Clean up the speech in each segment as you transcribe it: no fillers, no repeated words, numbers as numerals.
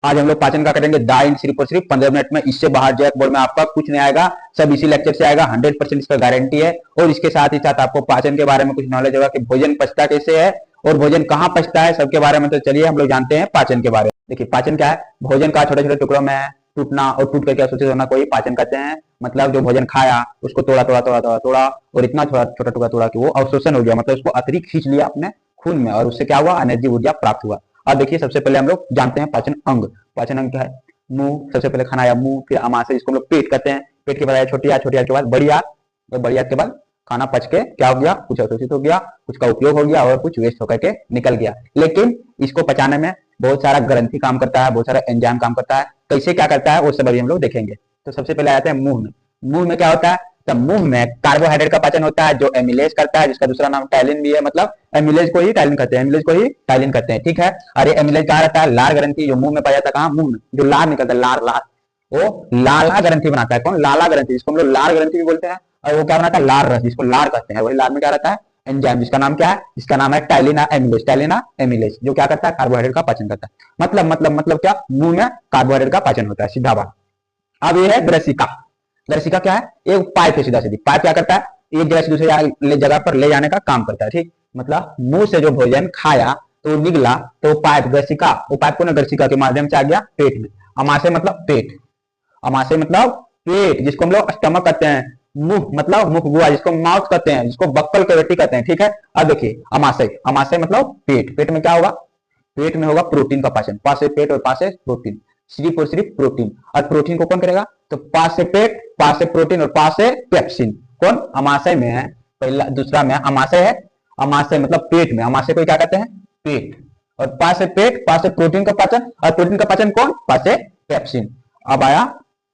आज हम लोग पाचन का करेंगे दाइन सिर्फ और सिर्फ 15 मिनट में। इससे बाहर जैक बोर्ड में आपका कुछ नहीं आएगा, सब इसी लेक्चर से आएगा, 100% इसका गारंटी है। और इसके साथ ही साथ आपको पाचन के बारे में कुछ नॉलेज होगा कि भोजन पचता कैसे है और भोजन कहाँ पचता है, सबके बारे में। तो चलिए हम लोग जानते हैं पाचन के बारे में। देखिए पाचन क्या है, भोजन का छोटे छोटे टुकड़ों में टूटना और टूट करके अवशोषित होना को ही पाचन कहते हैं। मतलब जो भोजन खाया उसको तोड़ा तोड़ा तोड़ा तोड़ा तोड़ा और इतना छोटा छोटा टुकड़ा तोड़ा कि वो अवशोषण हो गया, मतलब उसको अतिरिक्त खींच लिया अपने खून में और उससे क्या हुआ, एनर्जी ऊर्जा प्राप्त हुआ। अब देखिए सबसे पहले हम लोग जानते हैं पाचन अंग। पाचन अंग क्या है, मुंह, सबसे पहले खाना आया मुंह, फिर अमाशय जिसको हम लोग पेट कहते हैं, पेट के बाद आया छोटी आंत, छोटी आंत के बाद बड़ी आंत, और बड़ी आंत के बाद खाना पच के क्या हो गया, कुछ अवशोषित हो गया, कुछ का उपयोग हो गया और कुछ वेस्ट होकर के निकल गया। लेकिन इसको पचाने में बहुत सारा ग्रंथि काम करता है, बहुत सारा एंजाइम काम करता है। कैसे क्या करता है वो सब अभी हम लोग देखेंगे। तो सबसे पहले आते हैं मुंह में। मुंह में क्या होता है, तो मुंह में कार्बोहाइड्रेट का पाचन होता है जो एमिलेज करता है, जिसका दूसरा नाम टाइलिन भी है। मतलब एमिलेज को ही टाइलिन कहते हैं, एमिलेज को ही टाइलिन कहते हैं, ठीक है। और ये एमिलेज कहाँ रहता है, लार ग्रंथि, जो मुंह में पाया जाता है, कहाँ, मुंह में, जो लार निकलता है, लार लार, वो लाला ग्रंथि बनाता है। कौन, लाला ग्रंथि, जिसको हम लोग लार ग्रंथि भी बोलते हैं। और वो क्या बनाता है, लार रस, जिसको लार कहते हैं। वही लार में क्या रहता है, एंजाइम, जिसका नाम क्या है, जिसका नाम है टाइलिना एमिलेज, टाइलिना एमिलेज, जो क्या करता है, कार्बोहाइड्रेट का पाचन करता है। मतलब क्या, मुंह में कार्बोहाइड्रेट का पाचन होता है, सीधा बात। अब ये है ग्रसिका। ग्रसिका क्या है, एक पाइप है, सीधा सीधी पाइप क्या करता है, एक जगह से दूसरी जगह पर ले जाने का काम करता है, ठीक। मतलब मुंह से जो भोजन खाया तो निकला, तो पाइप ग्रसिका, वो पाइप को ना ग्रसिका के माध्यम से आ गया पेट में। अमाशय मतलब पेट, अमाशय मतलब पेट, जिसको हम लोग स्टमक कहते हैं। मुख मतलब मुख गुहा, जिसको माउथ कहते हैं, जिसको बक्कल कैविटी कहते हैं, ठीक है। अब देखिए अमाशय, अमाशय मतलब पेट, पेट में क्या होगा, पेट में होगा प्रोटीन का पाचन, पास से पेट और पास से प्रोटीन, सिर्फ और सिर्फ प्रोटीन। और प्रोटीन को कौन करेगा, तो पास से पेट, पास से प्रोटीन और पास से पेप्सिन। कौन, अमाशय में है, पहला दूसरा में अमाशय है। अमाशय मतलब पेट में, अमाशय को क्या कहते हैं, पेट। और पास से पेट, पास से प्रोटीन का पाचन, और प्रोटीन का पाचन कौन, पास से पेप्सिन। अब आया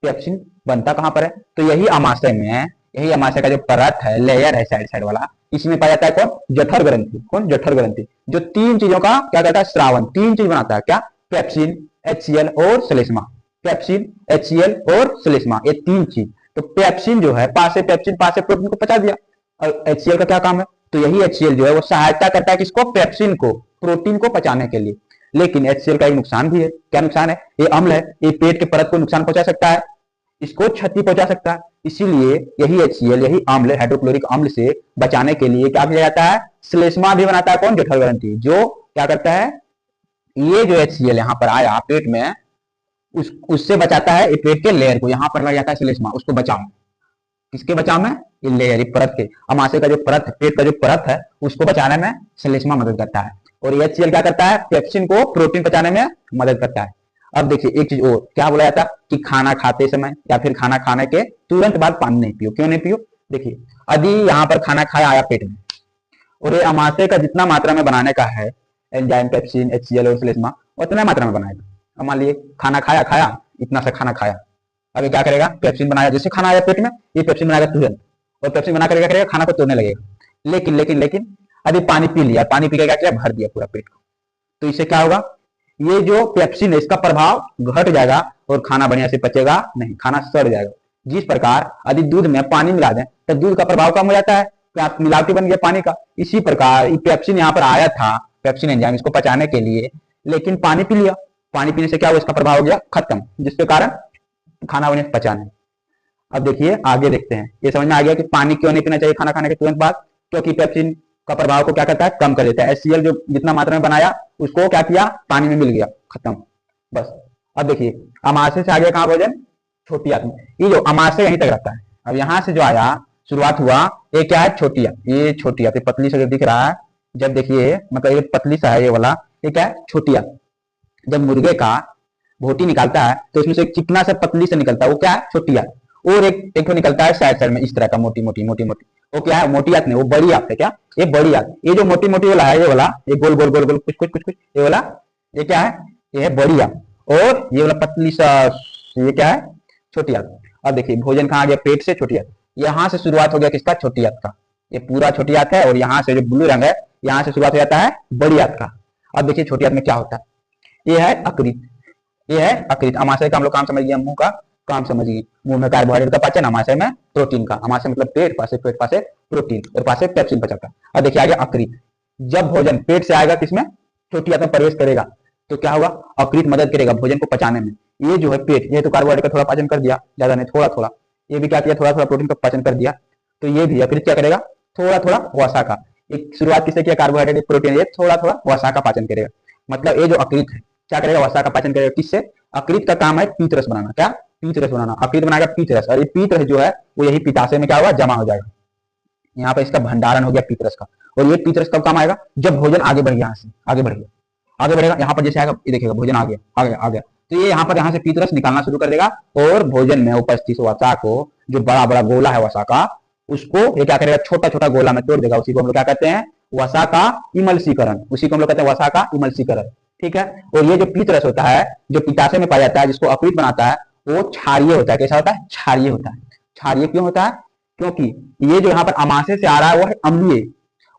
पेप्सिन बनता कहां पर है, तो यही अमाशय में है। यही अमाशय का जो परत है, लेयर है साइड साइड वाला, इसमें पाया जाता है कौन, जठर ग्रंथि। कौन, जठर ग्रंथि, जो तीन चीजों का क्या करता है, श्रावण, तीन चीज बनाता है, क्या, पेप्सिन, HCl और श्लेष्मा। पेप्सिन, HCl और श्लेष्मा, ये तीन चीज। तो पेप्सिन जो है, पास से पेप्सिन, पास से प्रोटीन को पचा दिया। और HCl का क्या काम है, तो यही HCl जो है वो सहायता करता है किसको, पेप्सिन को, प्रोटीन को पचाने के लिए। लेकिन HCl का एक नुकसान भी है। क्या नुकसान है, ये अम्ल है, ये पेट के परत को नुकसान पहुंचा सकता है, इसको क्षति पहुंचा सकता है। इसीलिए यही HCl, यही अम्ल, हाइड्रोक्लोरिक अम्ल से बचाने के लिए क्या किया जाता है, श्लेष्मा भी बनाता है। कौन, जठर ग्रंथि, जो क्या करता है, ये जो HCl यहाँ पर आया पेट में, उससे बचाता है, ये पेट के लेयर को, यहाँ पर लग जाता है श्लेष्मा, उसको बचाव में। किसके बचाव में, ये लेयर, ये परत के, अमाशय का जो परत है, पेट का जो परत है, उसको बचाने में श्लेष्मा मदद करता है। और ये HCl क्या करता है, पेप्सिन को प्रोटीन पचाने में मदद करता है। अब देखिए एक चीज और, क्या बोला जाता है कि खाना खाते समय या फिर खाना खाने के तुरंत बाद पानी नहीं पियो। क्यों नहीं पियो, देखिए यदि यहाँ पर खाना खाया आया पेट में, और ये अमाशय का जितना मात्रा में बनाने का है, एंजाइम, पेप्सिन, HCl और श्लेष्मा, उतना मात्रा में बनाएगा। अब मान लीजिए खाना खाया खाया इतना सा खाना खाया, अभी क्या करेगा, पेप्सिन बनाया, जैसे खाना आया पेट में, ये पेप्सिन बनाएगा तुरंत, और पेप्सिन बना कर क्या करेगा, खाना को तोड़ने लगेगा। लेकिन लेकिन लेकिन अभी पानी पी लिया, पानी पी के क्या किया, भर दिया पूरा पेट को, तो इससे क्या होगा, ये जो पेप्सिन है इसका प्रभाव घट जाएगा और खाना बढ़िया से पचेगा नहीं, खाना सड़ जाएगा। जिस प्रकार यदि दूध में पानी मिला दें तो दूध का प्रभाव कम हो जाता है, मिलावटी बन गया पानी का। इसी प्रकार पेप्सिन यहाँ पर आया था, पेप्सिन एंजाइम, इसको पचाने के लिए, लेकिन पानी पी लिया, पानी पीने से क्या हुआ, इसका प्रभाव हो गया खत्म, जिसके कारण खाना उन्हें पचा नहीं। अब देखिए आगे देखते हैं, ये समझ में आ गया कि पानी क्यों नहीं पीना चाहिए खाना खाने के तुरंत बाद, क्योंकि पेप्सिन का प्रभाव को क्या करता है, कम कर देता है। HCl जो जितना मात्रा में बनाया उसको क्या किया, पानी में मिल गया, खत्म, बस। अब देखिए अमाशय से आगे कहाँ भोजन, छोटी आंत में। ये जो अमाशय यहीं तक रहता है। अब यहाँ से जो आया, शुरुआत हुआ, ये क्या है, छोटी आंत, ये छोटी आंत, पतली से दिख रहा है, जब देखिए मतलब ये पतली सा है ये वाला, ये क्या है, छोटी आंत। जब मुर्गे का बोटी निकालता है तो इसमें से एक चिकना से पतली से निकलता है, वो क्या है, छोटी आंत। और एक निकलता है साइड साइड में इस तरह का, मोटी मोटी मोटी मोटी, वो क्या है, मोटी आंत नहीं, वो बड़ी आंत है। क्या, ये बड़ी आंत। ये जो मोटी मोटी वाला है, ये वाला, ये गोल गोल गोल गोल कुछ कुछ कुछ कुछ, ये वाला, ये क्या है, ये है बड़ी आंत। और ये वाला पतली सा, ये क्या है, छोटी आंत। अब देखिए भोजन कहाँ आ गया, पेट से छोटी आंत, यहाँ से शुरुआत हो गया किसका, छोटी आंत का। ये पूरा छोटी आंत है, और यहाँ से जो ब्लू रंग है, यहाँ से शुरुआत हो जाता है बड़ी आंत का। अब देखिए छोटी आंत में क्या होता है, ये है अकृत, ये है अकृत। अमाशय का हम लोग काम समझ गए, मुंह का काम समझ गए, मुंह में कार्बोहाइड्रेट का पाचन, अमाशय में प्रोटीन का। अमाशय मतलब पेट, पासे पेट, पासे प्रोटीन, और पासे पेप्सिन पचाता है। अब देखिए आगे अकृत, जब भोजन पेट से आएगा किसमें, छोटी आंत में प्रवेश करेगा, तो क्या होगा, अकृत मदद करेगा भोजन को पचाने में। ये जो है पेट, ये तो कार्बोहाइड्रेट का थोड़ा पाचन कर दिया, ज्यादा नहीं थोड़ा थोड़ा, ये भी क्या किया, थोड़ा थोड़ा प्रोटीन का पाचन कर दिया। तो ये भी अकृत क्या करेगा, थोड़ा थोड़ा वसा का, एक शुरुआत किससे किया, कार्बोहाइड्रेट प्रोटीन, ये थोड़ा थोड़ा वसा का पाचन करेगा। मतलब ये जो अकृत है क्या करेगा, वसा का पाचन करेगा। किससे, अकृत का काम है पीत रस बनाना, क्या पीत रस बनाना, अकृत बनाएगा पीत रस, और ये पीत रस जो है वो यही पिताशय में क्या होगा, जमा हो जाएगा। यहाँ पर इसका भंडारण हो गया पीत रस का। और ये पीत रस कब काम आएगा, जब भोजन आगे बढ़ गया, यहाँ से आगे बढ़ गया, आगे बढ़ेगा, यहाँ पर जैसे आएगा ये देखिएगा भोजन आ गया, आ गया, आ गया, तो ये यहाँ पर यहाँ से पीत रस निकालना शुरू कर देगा, और भोजन में उपस्थित वसा को, जो बड़ा बड़ा गोला है वसा का, उसको ये क्या करेगा, छोटा छोटा गोला में तोड़ देगा। उसी को हम लोग क्या कहते हैं, वसा का इमल्सीकरण, उसी को हम लोग कहते हैं वसा का इमल्सीकरण। ठीक है। और ये जो पीत रस होता है, जो पित्ताशय में पाया जाता है, जिसको अकृत बनाता है, वो क्षारीय होता है। कैसा होता है, क्षारीय होता है। क्षारीय क्यों होता है, क्योंकि ये जो यहाँ पर अमाशय से आ रहा है वो है अम्लीय,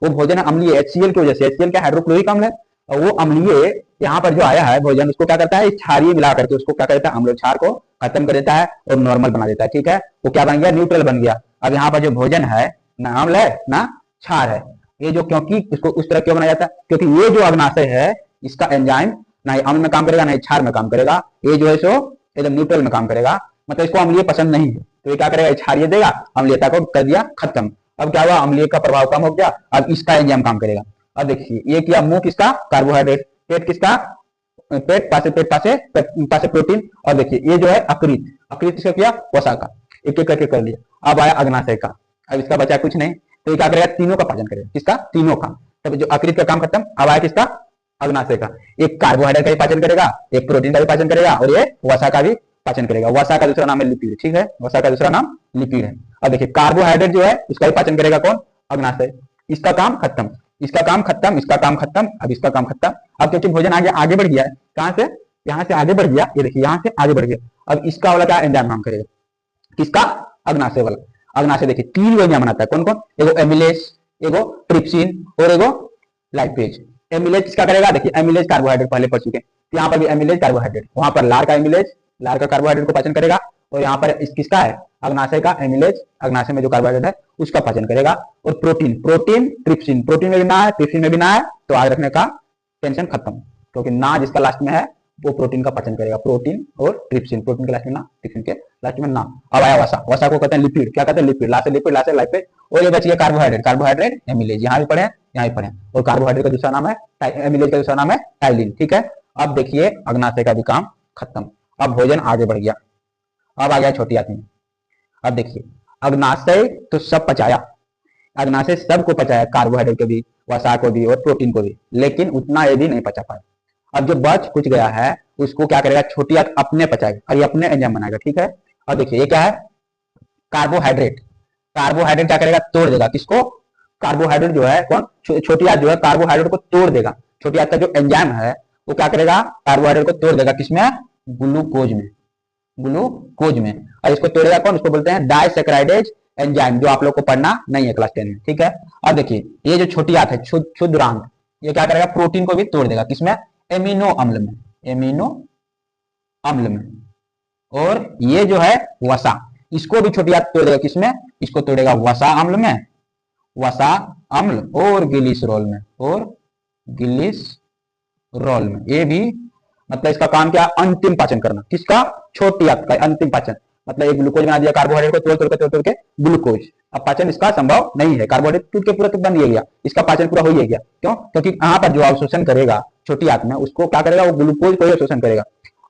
वो भोजन है अम्लीय, HCl की वजह से, HCl क्या हाइड्रोक्लोरिक अम्ल है, और वो अम्लीय यहाँ पर जो आया है भोजन, उसको क्या करता है, क्षारीय मिला करके उसको क्या करता है, अम्ल क्षार को खत्म कर देता है और नॉर्मल बना देता है। ठीक है, वो क्या बन गया, न्यूट्रल बन गया। अब यहाँ पर जो भोजन है, ना अम्ल है ना क्षार है, ये जो, क्योंकि इसको उस तरह क्यों बनाया जाता है, क्योंकि ये जो अग्नाशय है, इसका एंजाइम ना ही अम्ल में काम करेगा ना ही क्षार में काम करेगा, ये जो है सो एकदम न्यूट्रल में काम करेगा। मतलब इसको अम्लीय पसंद नहीं है, तो ये क्या करेगा, क्षारीय देगा, अम्लीयता को कर दिया खत्म। अब क्या हुआ, अम्लीय का प्रभाव कम हो गया, अब इसका एंजाइम काम करेगा। अब देखिए ये किया, मुंह किसका, कार्बोहाइड्रेट, पेट किसका, पेट पासे प्रोटीन, और देखिए ये जो है अकृत, अकृत किसका किया, वसा का, एक एक करके कर लिया। अब आया अग्नाशय का, अब इसका बचा कुछ नहीं, तो ये क्या करेगा, तीनों का पाचन करेगा, किसका, तीनों का। तब जो अकृत का काम खत्म, अब आया किसका, अग्नाशय का, एक कार्बोहाइड्रेट का भी पाचन करेगा, एक प्रोटीन का भी पाचन करेगा, और ये वसा का भी पाचन करेगा। वसा का दूसरा नाम है लिपिड। ठीक है, वसा का दूसरा नाम लिपिड है। अब देखिए कार्बोहाइड्रेट जो है उसका भी पाचन करेगा कौन, अग्नाशय। इसका काम खत्म, इसका काम खत्म, इसका काम खत्म, अब इसका काम खत्म। अब क्योंकि भोजन आगे बढ़ गया है, कहां से, यहाँ से आगे बढ़ गया, ये देखिए यहाँ से आगे बढ़ गया। अब इसका वाला क्या एंजाइम काम करेगा, किसका, अग्नाशय वाला। अग्नाशय देखिए तीन एंजाइम बनाता है, कौन कौन, एगो एमिलेज, एगो ट्रिप्सिन और एगो लाइपेज। एमिलेज किसका करेगा, देखिए एमिलेज कार्बोहाइड्रेट पहले पढ़ चुके, यहाँ पर भी एमिलेज कार्बोहाइड्रेट, वहां पर लार का एमिलेज, लार का कार्बोहाइड्रेट को पाचन करेगा, और यहाँ पर किसका है, अग्नाशय का एमिलेज, अग्नाशय में जो कार्बोहाइड्रेट है उसका पाचन करेगा। और प्रोटीन, प्रोटीन ट्रिप्सिन, प्रोटीन में भी ना है, ट्रिप्सिन में भी ना है, तो याद रखने का टेंशन खत्म, क्योंकि ना जिसका लास्ट में है वो प्रोटीन का पाचन करेगा, प्रोटीन और ट्रिप्सिन, प्रोटीन के लास्ट में ना, ट्रिप्सिन के लास्ट में ना। अब आया वसा, वसा को कहते हैं लिपिड, क्या कहते हैं, lipid, last lipid, last lipase. और ये बच गया कार्बोहाइड्रेट, कार्बोहाइड्रेट एमिलेज, यहाँ भी पढ़े यहाँ भी पढ़े। और कार्बोहाइड्रेट का दूसरा नाम है, एमिलेज का दूसरा नाम है टाइलिन। ठीक है, अब देखिए अग्नाशय का भी काम खत्म, अब भोजन आगे बढ़ गया। अब आ गया छोटी आंत। अब देखिए अग्नाशय तो सब पचाया, अग्नाशय सबको पचाया, कार्बोहाइड्रेट को भी, वसा को भी और प्रोटीन को भी, लेकिन उतना ये भी नहीं पचा पाया। अब जो बच कुछ गया है उसको क्या करेगा, छोटी आंत अपने पचाएगा और ये अपने एंजाइम बनाएगा। ठीक है, और देखिए ये क्या है, कार्बोहाइड्रेट, कार्बोहाइड्रेट क्या करेगा, तोड़ देगा, किसको, कार्बोहाइड्रेट जो है कौन, छोटी आंत जो है कार्बोहाइड्रेट को तोड़ देगा। छोटी आंत का जो एंजाइम है वो क्या करेगा, कार्बोहाइड्रेट को तोड़ देगा, किसमें, ग्लूकोज में, ग्लूकोज में। और इसको तोड़ेगा कौन, इसको बोलते हैं डाइसैकेराइडेज एंजाइम, जो आप लोग को पढ़ना नहीं है क्लास 10 में। ठीक है, अब देखिए ये जो छोटी आंत है, क्षुद्रांत, ये क्या करेगा, प्रोटीन को भी तोड़ देगा, किसमें, एमिनो अम्ल में, एमिनो अम्ल में। और ये जो है वसा, इसको भी छोटी आंत तोड़ देगा, किसमें, इसको तोड़ेगा वसा अम्ल में, वसा अम्ल और ग्लिसरॉल में, और ग्लिसरॉल में। ये भी मतलब इसका काम क्या, अंतिम पाचन करना, किसका, छोटी आंत का अंतिम पाचन। मतलब एक ग्लूकोज बना दिया, कार्बोहाइड्रेट को तोड़ के ग्लूकोज। अब पाचन इसका संभव नहीं है, कार्बोहाइड्रेट टूट के पूरा तो बन ही गया, इसका पाचन पूरा हो ही गया। क्यों, क्योंकि यहाँ पर जो अवशोषण करेगा छोटी आंत में, उसको क्या करेगा, वो ग्लूकोज को ही अवशोषण करेगा।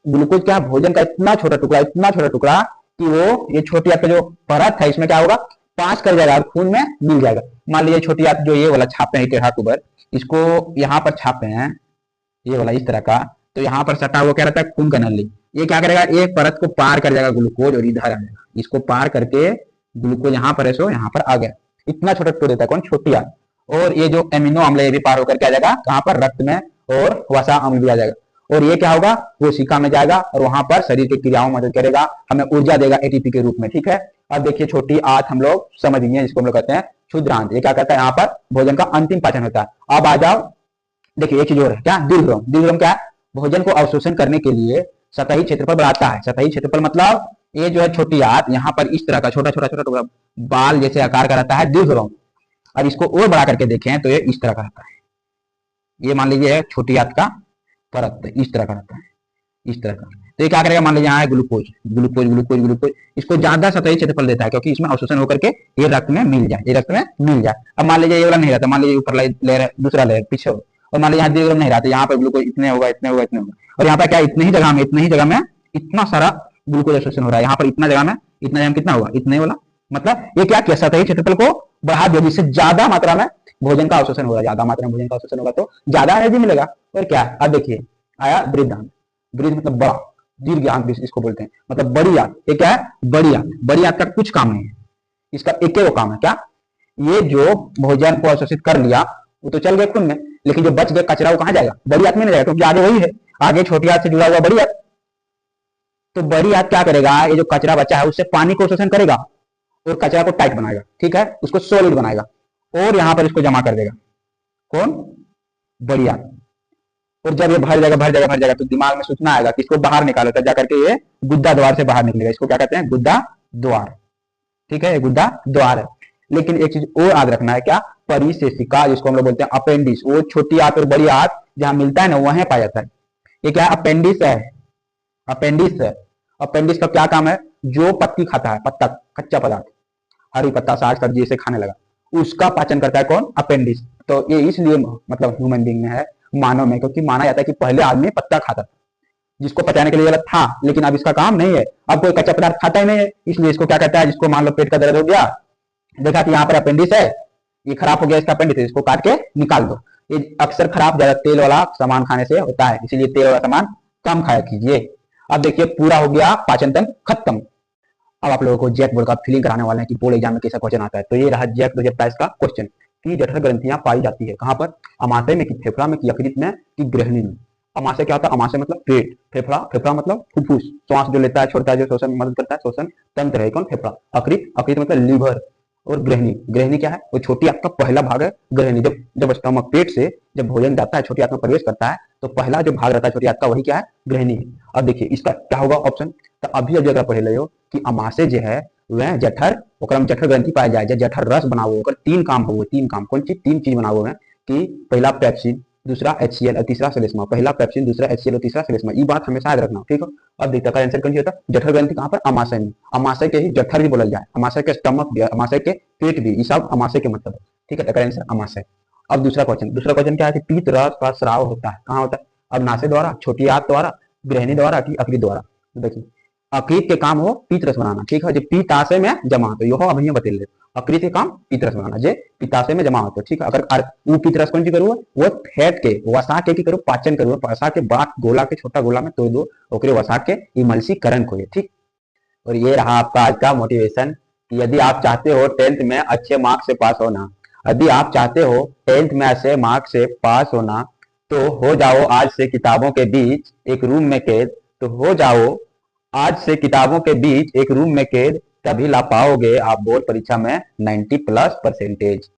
ग्लूकोज क्या, भोजन का इतना छोटा टुकड़ा, इतना छोटा टुकड़ा कि वो ये छोटी आंत का जो परत है इसमें क्या होगा, पास कर जाएगा और खून में मिल जाएगा। मान लीजिए छोटी आंत जो ये वाला छापे हैं टेढ़ा कुबर, इसको यहाँ पर छापे हैं ये वाला इस तरह का, तो यहाँ पर सटा हुआ क्या रहता है, खून का नली, ये क्या करेगा, एक परत को पार कर जाएगा ग्लूकोज और इधर आ जाएगा, इसको पार करके ग्लूकोज यहाँ पर है सो यहाँ पर आ गया। इतना छोटा टुकड़ा देता है कौन, छोटी आंत। और ये जो एमिनो अम्ल ये भी पार होकर के आ जाएगा कहाँ पर, रक्त में, और वसा अम्ल भी आ जाएगा। और ये क्या होगा, कोशिका में जाएगा और वहां पर शरीर की क्रियाओं में मदद करेगा, हमें ऊर्जा देगा एटीपी के रूप में। ठीक है, अब देखिए छोटी आंत हम लोग समझ गए, जिसको हम लोग कहते हैं क्षुद्रांत। ये क्या करता है, यहाँ पर भोजन का अंतिम पाचन होता है। अब आ जाओ, देखिए एक चीज और है, क्या, दीर्घ दीर्घ क्या है, भोजन को अवशोषण करने के लिए सतही क्षेत्रफल बढ़ाता है। सतही क्षेत्रफल मतलब ये जो है छोटी आंत, यहाँ पर इस तरह का छोटा छोटा छोटा टुकड़ा बाल जैसे आकार का रहता है, दीर्घ। अब इसको और बढ़ा करके देखें तो ये इस तरह का रहता है। ये मान लीजिए छोटी आंत का फर्क तो इस तरह का रहता है, इस तरह का। तो ये क्या करेगा, मान लीजिए यहाँ है ग्लूकोज, ग्लूकोज ग्लूकोज ग्लूकोज, इसको ज्यादा सतही क्षेत्रफल देता है क्योंकि इसमें अवशोषण होकर के ये रक्त में मिल जाए, ये रक्त में मिल जाए। अब मान लीजिए ये वाला नहीं रहता, मान लीजिए ऊपर लेयर है, दूसरा लेयर पीछे हो, और मान लीजिए यहाँ दिए नहीं रहता, यहाँ पर ग्लूकोज इतने होगा इतने होगा इतने होगा, और यहाँ पर क्या इतने ही जगह में इतना सारा ग्लूकोज अवशोषण हो रहा है, यहाँ पर इतना जगह में इतना जगह कितना होगा इतने वाला, मतलब ये क्या किया, सतही क्षेत्रफल को बढ़ा दिया जिससे ज्यादा मात्रा में भोजन का अवशोषण होगा, ज्यादा मात्रा में भोजन का अवशोषण होगा तो ज्यादा एनर्जी मिलेगा। और क्या, अब देखिए आया वृद्धांत, वृद्ध मतलब बड़ा, दीर्घ आंत इसको बोलते हैं, मतलब बड़ी आंत। ये क्या है, बड़ी आंत। बड़ी आंत का कुछ काम नहीं है, इसका एक ही काम है, क्या, ये जो भोजन को अवशोषित कर लिया वो तो चल गए खून में, लेकिन जो बच गया कचरा वो कहाँ जाएगा, बड़ी आंत में नहीं जाएगा क्योंकि आगे वही है, आगे छोटी आंत से जुड़ा हुआ बड़ी आंत। तो बड़ी आंत क्या करेगा, ये जो कचरा बचा है उससे पानी को शोषण करेगा और कचरा को टाइट बनाएगा, ठीक है, उसको सॉलिड बनाएगा और यहाँ पर इसको जमा कर देगा, कौन, बड़ी आंत। और जब ये भर जाएगा तो दिमाग में सूचना आएगा कि इसको बाहर निकालो, तो जाकर के ये गुद्दा द्वार से बाहर निकलेगा, इसको क्या कहते हैं, गुद्दा द्वार, ठीक है, ये गुद्दा द्वार है। लेकिन एक चीज और याद रखना है, क्या, परिशेषिका जिसको हम लोग बोलते हैं अपेंडिक्स, वो छोटी आंत और बड़ी आंत जहां मिलता है ना वहां पाया जाता है। ये क्या अपेंडिक्स है, अपेंडिक्स है। अपेंडिक्स का क्या काम है, जो पत्ती खाता है, पत्ता कच्चा पदार्थ, हरी पत्ता साग सब्जी से खाने लगा, उसका पाचन करता है कौन, अपेंडिक्स। तो ये इसलिए मतलब ह्यूमन बीइंग में है, मानव में, क्योंकि माना जाता है कि पहले आदमी पत्ता खाता था जिसको पचाने के लिए गलत था, लेकिन अब इसका काम नहीं है, अब कोई कच्चा पदार्थ खाता ही नहीं है, इसलिए इसको क्या कहता है, जिसको मान लो पेट का दर्द हो गया, देखा कि यहाँ पर अपेंडिक्स है, ये खराब हो गया इसका अपेंडिक्स, इसको काट के निकाल दो। ये अक्सर खराब ज्यादा तेल वाला सामान खाने से होता है, इसीलिए तेल वाला सामान कम खाया कीजिए। अब देखिए पूरा हो गया पाचन तंत्र खत्म। अब आप लोगों को जैक बोर्ड का फीलिंग कराने वाले हैं कि बोर्ड एग्जाम में कैसा क्वेश्चन आता है। तो ये रहा जैक 2022 का क्वेश्चन कि जठर ग्रंथियां पाई जाती है कहां पर, अमाशय में कि फेफड़ा में कि यकृत में कि गृहिणी में। अमाशय क्या होता है, अमाशय मतलब पेट, फेफड़ा, फेफड़ा मतलब फुफ्फुस, श्वास जो लेता है छोड़ता है, जो शोषण में मदद करता है, शोषण तंत्र है कौन, फेफड़ा। अकृत, अकृत मतलब लीवर। और गृहिणी, गृहिणी क्या है, वो छोटी आंत का पहला भाग है गृहिणी। जब स्टमक पेट से जब भोजन जाता है छोटी आंत में प्रवेश करता है तो पहला जो भाग रहता है छोटी आंत का वही क्या है, गृहिणी है। अब देखिए इसका क्या होगा ऑप्शन, तो अभी अगर पढ़े लो कि अमाशय जो है वह जठर, ओकरा में जठर ग्रंथि पाया जाए, जठर रस बनाओ, ओकर तीन काम हो, तीन काम कौन चीज, तीन चीज बनाओ है कि पहला पेप्सिन, दूसरा HCl और तीसरा श्लेष्मा, पहला पेप्सिन, दूसरा HCl और तीसरा श्लेष्मा। ये बात हमेशा याद रखना, ठीक है। अब देखते हैं आंसर कौन सी होता है, जठर ग्रंथि कहां पर, अमाशय में। अमाशय के ही जठर भी बोला जाए, अमाशय के स्टमक भी, अमाशय के पेट भी, ये सब अमाशय के मतलब है, ठीक है, आंसर अमाशय। अब दूसरा क्वेश्चन क्या है कि पीत रस का स्राव होता है कहाँ होता है, अग्नाशय द्वारा, छोटी आंत द्वारा, गृहिणी द्वारा कि यकृत द्वारा। देखिए अकृत के काम हो पीत रस बनाना, ठीक है, जो पित्ताशय में जमा होता है, यो अब बता ले, अकृत के काम पीत रस बनाना, जे पित्ताशय में जमा होता है, ठीक है। अगर वो पीत रस कौन सी करूँ, वो फैट के वसा के करो, पाचन करो, वसा के बात गोला के छोटा गोला में तोड़ दो, ओकरे वसा के इमल्सीकरण को, ठीक। और ये रहा आपका आज का मोटिवेशन कि यदि आप चाहते हो 10th में अच्छे मार्क्स से पास होना, यदि आप चाहते हो 10th में अच्छे मार्क्स से पास होना, तो हो जाओ आज से किताबों के बीच एक रूम में कैद, तो हो जाओ आज से किताबों के बीच एक रूम में कैद, तभी ला पाओगे आप बोर्ड परीक्षा में 90+ परसेंटेज।